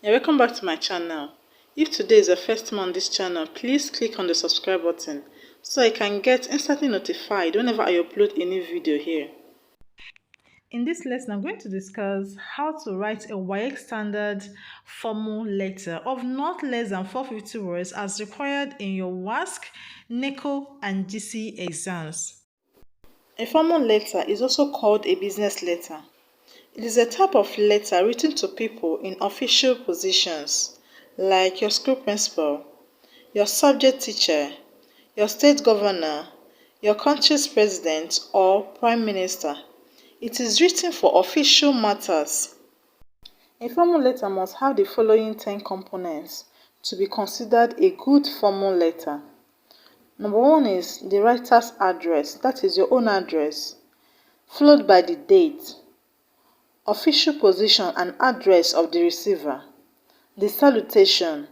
Yeah, welcome back to my channel. If today is your first time on this channel, please click on the subscribe button so I can get instantly notified whenever I upload a new video here. In this lesson, I'm going to discuss how to write a Waec standard formal letter of not less than 450 words as required in your WASSCE, NECO, and GCE exams. A formal letter is also called a business letter. It is a type of letter written to people in official positions, like your school principal, your subject teacher, your state governor, your country's president, or prime minister. It is written for official matters. A formal letter must have the following 10 components to be considered a good formal letter. Number 1 is the writer's address, that is your own address, followed by the date, official position and address of the receiver, the salutation,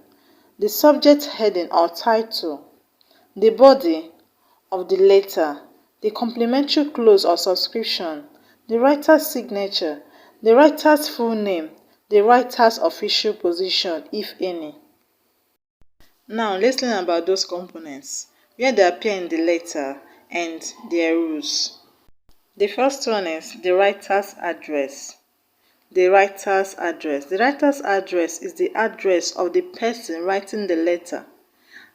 the subject heading or title, the body of the letter, the complimentary clause or subscription, the writer's signature, the writer's full name, the writer's official position, if any. Now let's learn about those components, where they appear in the letter and their rules. The first one is the writer's address. The writer's address. The writer's address is the address of the person writing the letter.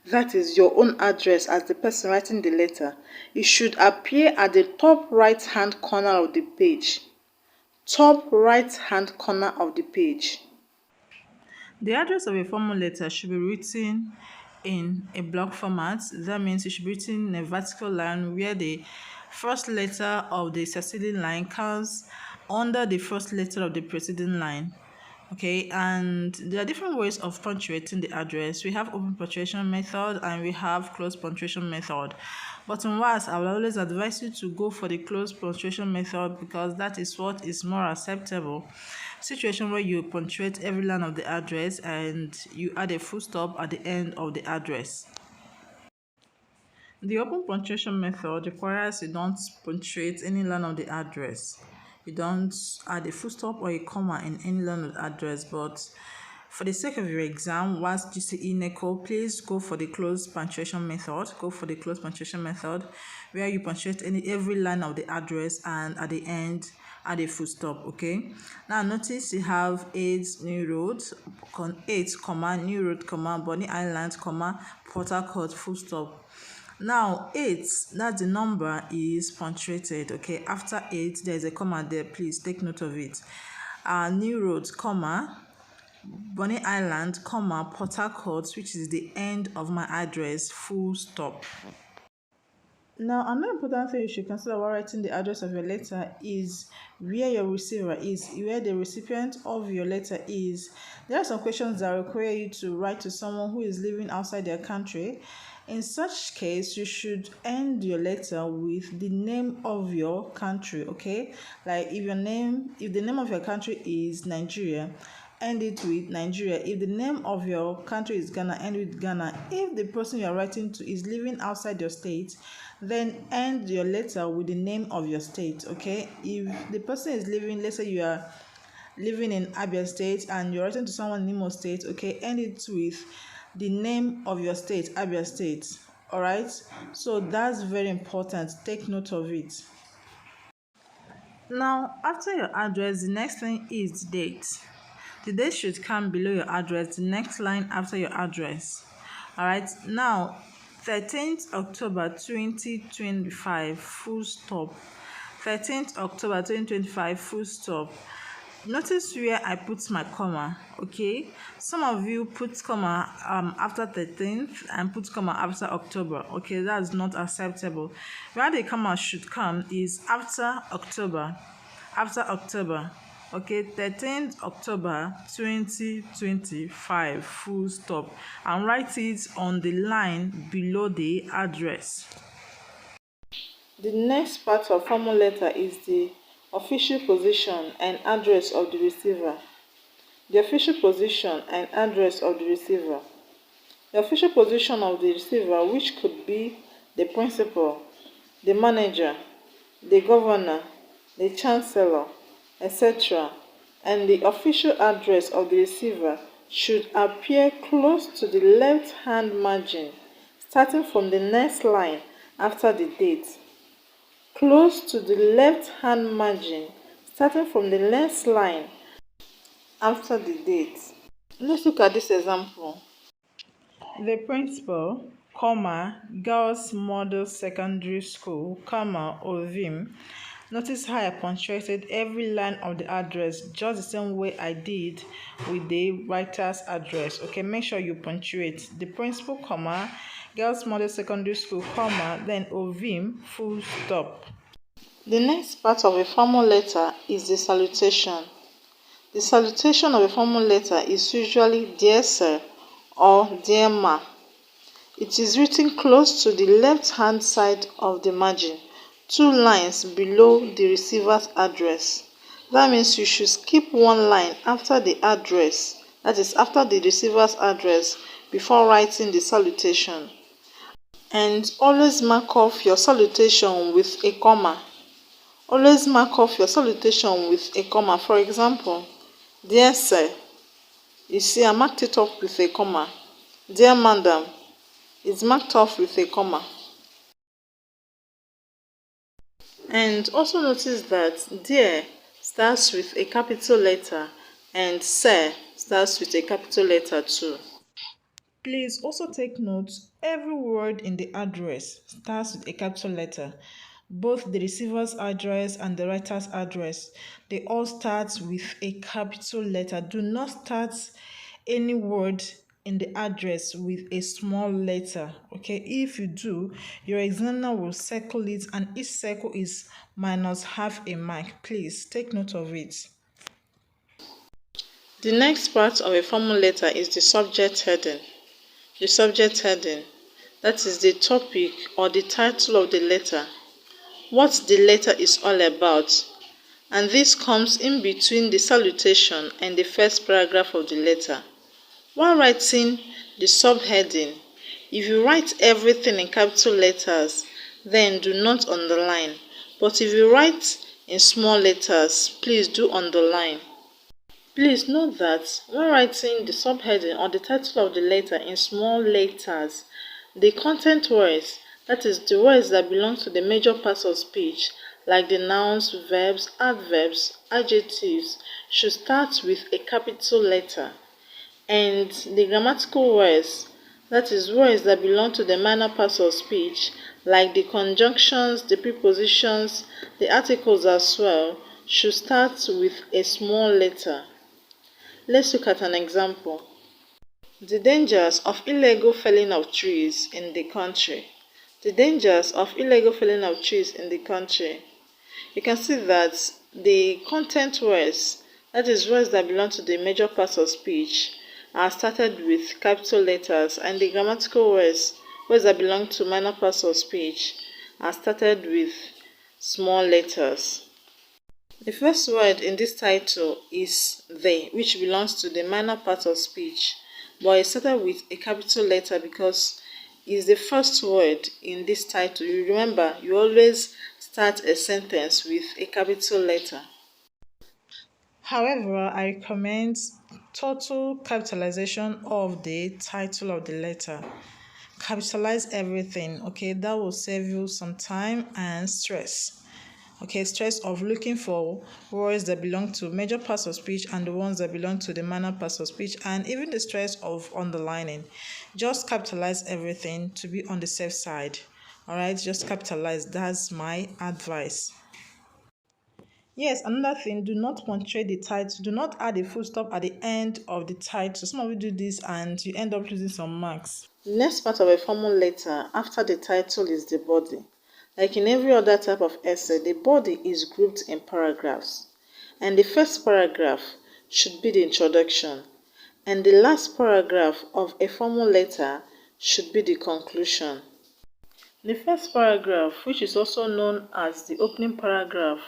That is your own address as the person writing the letter. It should appear at the top right hand corner of the page. Top right hand corner of the page. The address of a formal letter should be written in a block format. That means it should be written in a vertical line where the first letter of the succeeding line comes under the first letter of the preceding line. Okay, and there are different ways of punctuating the address. We have open punctuation method and we have closed punctuation method. But in WASSCE, I will always advise you to go for the closed punctuation method because that is what is more acceptable. Situation where you punctuate every line of the address and you add a full stop at the end of the address. The open punctuation method requires you don't punctuate any line of the address. You don't add a full stop or a comma in any line of the address, but for the sake of your exam, WASSCE, GCE, NECO, please go for the closed punctuation method. Go for the closed punctuation method where you punctuate every line of the address and at the end add a full stop. Okay, now notice you have 8 new roads, 8 comma new road comma Bonny Island comma Port Harcourt full stop. Now 8, that the number is punctuated. Okay, after 8 there is a comma there, please take note of it. New road comma Bonny Island comma Port Harcourt, which is the end of my address, full stop. Now, another important thing you should consider while writing the address of your letter is where your receiver is, where the recipient of your letter is. There are some questions that require you to write to someone who is living outside their country. In such case, you should end your letter with the name of your country, okay? Like if the name of your country is Nigeria, end it with Nigeria. If the name of your country is Ghana, end with Ghana. If the person you are writing to is living outside your state, then end your letter with the name of your state, okay? If the person is living, let's say you are living in Abia State and you're writing to someone in Imo State, okay, end it with the name of your state, Abia State. All right, so that's very important. Take note of it. Now, after your address, the next thing is the date. The date should come below your address, the next line after your address. All right, now 13th October 2025 full stop. 13th October 2025 full stop. Notice where I put my comma, okay? Some of you put comma after 13th and put comma after October, okay? That's not acceptable. Where the comma should come is after October. After October, okay? 13th October 2025 full stop, and write it on the line below the address. The next part of formal letter is the official position and address of the receiver. The official position and address of the receiver. The official position of the receiver, which could be the principal, the manager, the governor, the chancellor, etc., and the official address of the receiver, should appear close to the left-hand margin, starting from the next line after the date. Close to the left-hand margin, starting from the next line after the date. Let's look at this example. The principal, Girls Model Secondary School, Ovim. Notice how I punctuated every line of the address just the same way I did with the writer's address. Okay, make sure you punctuate. The principal, Girls Model Secondary School, then Ovim, full stop. The next part of a formal letter is the salutation. The salutation of a formal letter is usually Dear Sir or Dear Ma. It is written close to the left-hand side of the margin, 2 lines below the receiver's address. That means you should skip 1 line after the address, that is after the receiver's address, before writing the salutation. And always mark off your salutation with a comma. Always mark off your salutation with a comma. For example, Dear Sir, you see I marked it off with a comma. Dear Madam, it's marked off with a comma. And also notice that Dear starts with a capital letter and Sir starts with a capital letter too. Please also take note, every word in the address starts with a capital letter. Both the receiver's address and the writer's address, they all start with a capital letter. Do not start any word in the address with a small letter. Okay, if you do, your examiner will circle it, and each circle is minus half a mark. Please take note of it. The next part of a formal letter is the subject heading. The subject heading, that is the topic or the title of the letter, what the letter is all about, and this comes in between the salutation and the first paragraph of the letter. While writing the subheading, if you write everything in capital letters, then do not underline. But if you write in small letters, please do underline. Please note that when writing the subheading or the title of the letter in small letters, the content words, that is the words that belong to the major parts of speech, like the nouns, verbs, adverbs, adjectives, should start with a capital letter. And the grammatical words, that is words that belong to the minor parts of speech, like the conjunctions, the prepositions, the articles as well, should start with a small letter. Let's look at an example. The dangers of illegal felling of trees in the country. The dangers of illegal felling of trees in the country. You can see that the content words, that is words that belong to the major parts of speech, are started with capital letters, and the grammatical words, words that belong to minor parts of speech, are started with small letters. The first word in this title is the, which belongs to the minor part of speech, but it started with a capital letter because it's the first word in this title. You remember, you always start a sentence with a capital letter. However, I recommend total capitalization of the title of the letter. Capitalize everything, okay? That will save you some time and stress. Okay, stress of looking for words that belong to major parts of speech and the ones that belong to the minor parts of speech, and even the stress of underlining. Just capitalize everything to be on the safe side. All right, just capitalize. That's my advice. Yes, another thing, do not punctuate the title. Do not add a full stop at the end of the title. Some of you do this and you end up losing some marks. The next part of a formal letter after the title is the body. Like in every other type of essay, the body is grouped in paragraphs. And the first paragraph should be the introduction. And the last paragraph of a formal letter should be the conclusion. The first paragraph, which is also known as the opening paragraph,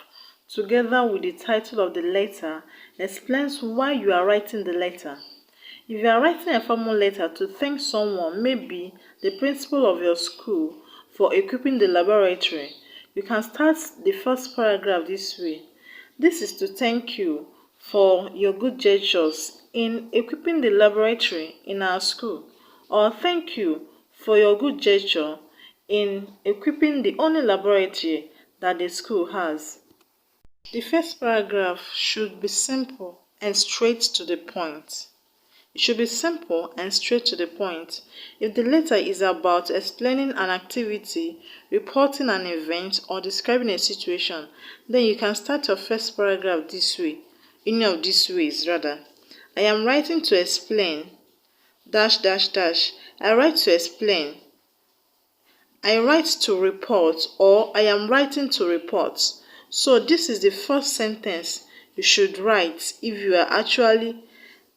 together with the title of the letter, explains why you are writing the letter. If you are writing a formal letter to thank someone, maybe the principal of your school, for equipping the laboratory, you can start the first paragraph this way. This is to thank you for your good gestures in equipping the laboratory in our school, or thank you for your good gesture in equipping the only laboratory that the school has. The first paragraph should be simple and straight to the point. It should be simple and straight to the point. If the letter is about explaining an activity, reporting an event, or describing a situation, then you can start your first paragraph this way, any of these ways rather. I am writing to explain, dash, dash, dash. I write to explain. I write to report, or I am writing to report. So this is the first sentence you should write if you are actually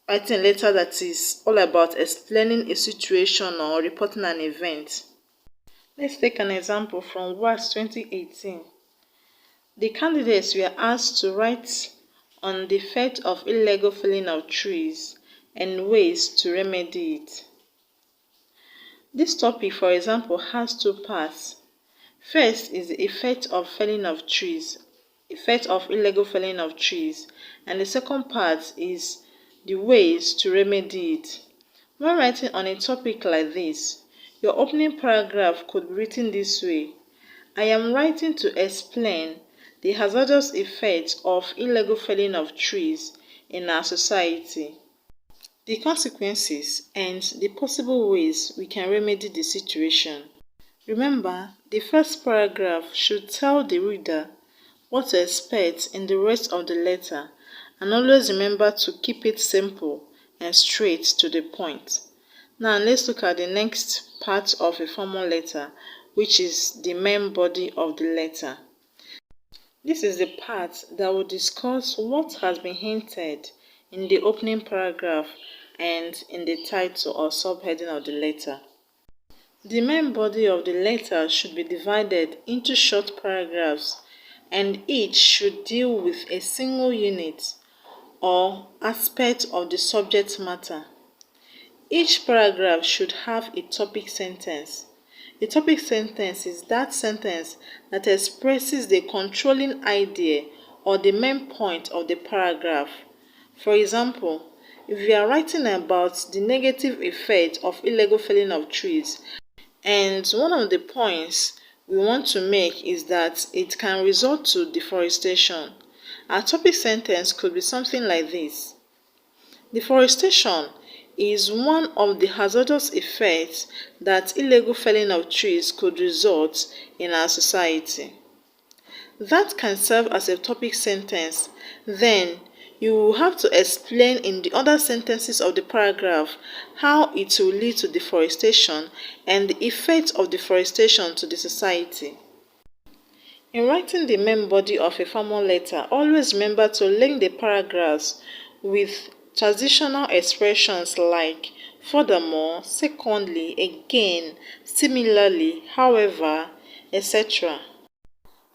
writing a letter that is all about explaining a situation or reporting an event. Let's take an example from WASSCE 2018. The candidates were asked to write on the effect of illegal felling of trees and ways to remedy it. This topic, for example, has two parts. First is the effect of felling of trees, effect of illegal felling of trees, and the second part is the ways to remedy it. When writing on a topic like this, your opening paragraph could be written this way. I am writing to explain the hazardous effects of illegal felling of trees in our society, the consequences, and the possible ways we can remedy the situation. Remember, the first paragraph should tell the reader what to expect in the rest of the letter, and always remember to keep it simple and straight to the point. Now let's look at the next part of a formal letter, which is the main body of the letter. This is the part that will discuss what has been hinted in the opening paragraph and in the title or subheading of the letter. The main body of the letter should be divided into short paragraphs, and each should deal with a single unit or aspect of the subject matter. Each paragraph should have a topic sentence. A topic sentence is that sentence that expresses the controlling idea or the main point of the paragraph. For example, if you are writing about the negative effect of illegal felling of trees, and one of the points we want to make is that it can result to deforestation, our topic sentence could be something like this. Deforestation is one of the hazardous effects that illegal felling of trees could result in our society. That can serve as a topic sentence. Then you will have to explain in the other sentences of the paragraph how it will lead to deforestation and the effect of deforestation to the society. In writing the main body of a formal letter, always remember to link the paragraphs with transitional expressions like furthermore, secondly, again, similarly, however, etc.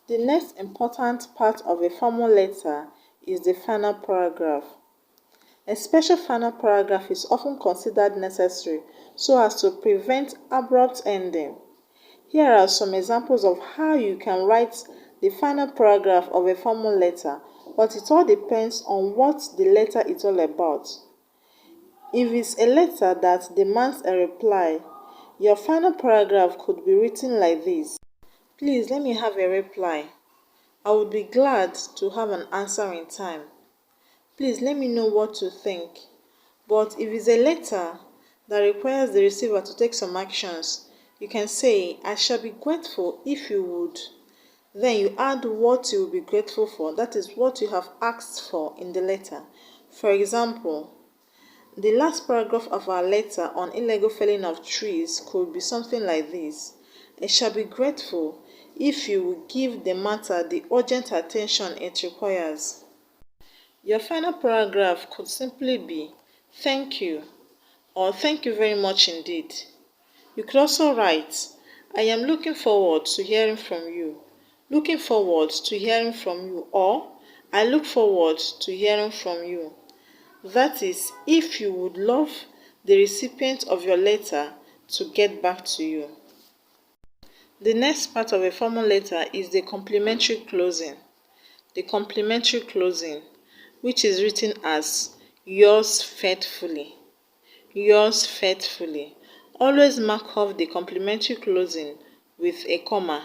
The next important part of a formal letter is the final paragraph. A special final paragraph is often considered necessary so as to prevent abrupt ending. Here are some examples of how you can write the final paragraph of a formal letter, but it all depends on what the letter is all about. If it's a letter that demands a reply, your final paragraph could be written like this. Please let me have a reply. I would be glad to have an answer in time. Please let me know what to think. But if it's a letter that requires the receiver to take some actions, you can say, I shall be grateful if you would. Then you add what you will be grateful for. That is what you have asked for in the letter. For example, the last paragraph of our letter on illegal felling of trees could be something like this. I shall be grateful if you will give the matter the urgent attention it requires. Your final paragraph could simply be, thank you, or thank you very much indeed. You could also write, I am looking forward to hearing from you. Looking forward to hearing from you, or I look forward to hearing from you. That is, if you would love the recipient of your letter to get back to you. The next part of a formal letter is the complimentary closing. The complimentary closing, which is written as, Yours faithfully. Yours faithfully. Always mark off the complementary closing with a comma.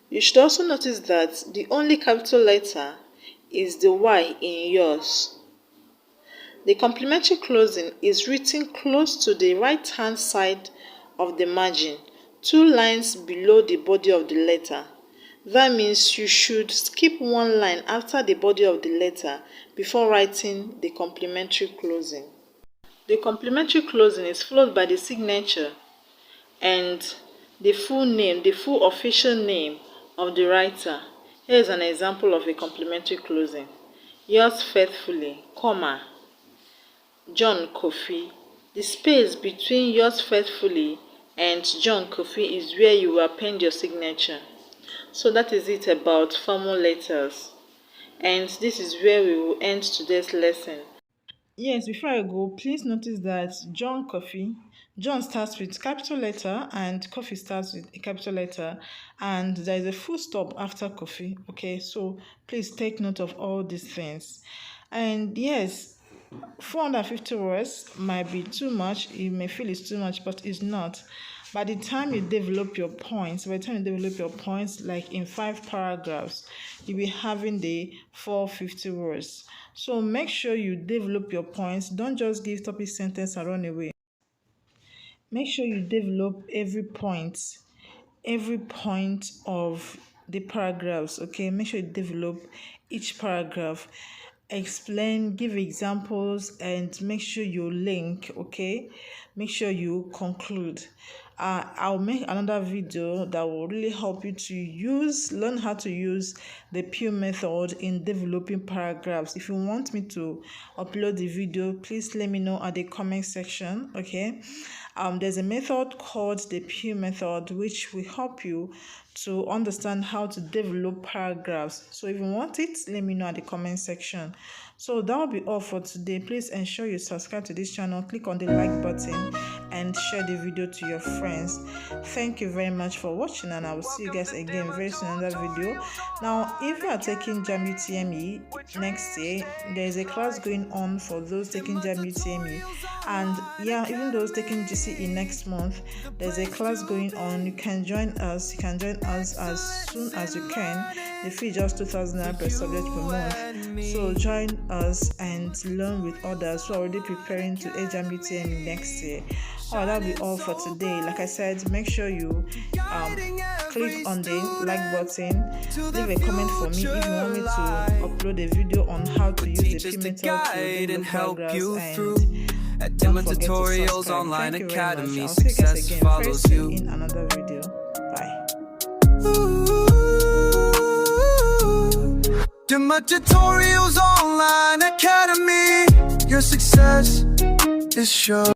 You should also notice that the only capital letter is the Y in yours. The complementary closing is written close to the right-hand side of the margin, 2 lines below the body of the letter. That means you should skip 1 line after the body of the letter before writing the complementary closing. The complementary closing is followed by the signature and the full name, the full official name of the writer. Here is an example of a complementary closing. Yours faithfully, comma, John Kofi. The space between yours faithfully and John Kofi is where you will append your signature. So that is it about formal letters. And this is where we will end today's lesson. Yes, before I go, please notice that John starts with capital letter and Coffee starts with a capital letter, and there is a full stop after Coffee. Okay, so please take note of all these things. And yes, 450 words might be too much. You may feel it's too much, but it's not. By the time you develop your points, like in 5 paragraphs, you'll be having the 450 words. So make sure you develop your points. Don't just give topic sentence and run away. Make sure you develop every point of the paragraphs. Okay, make sure you develop each paragraph. Explain, give examples, and make sure you link. Okay, make sure you conclude. I'll make another video that will really help you to learn how to use the PU method in developing paragraphs. If you want me to upload the video, please let me know at the comment section. Okay, there's a method called the PU method which will help you to understand how to develop paragraphs. So if you want it, let me know at the comment section. So that will be all for today. Please ensure you subscribe to this channel, click on the like button, and share the video to your friends. Thank you very much for watching, and I will see you guys again very soon in another video. Now, if you are taking JAMB UTME next year, there is a class going on for those taking JAMB UTME, and yeah, even those taking GCE next month, there's a class going on. You can join us. You can join us as soon as you can. The fee is just 2,000 naira per subject per month. So join us and learn with others who are already preparing to JAMB UTME next year. Oh, that'll be all for today. Like I said, make sure you click on the like button, leave a comment for me if you want me to upload a video on how to use the PU method to develop paragraphs, and don't forget to subscribe. Online Thank you Academy, very much. I'll see you guys again very follows soon you. in another video. Bye. JAMB Tutorials Online Academy. Your success is sure.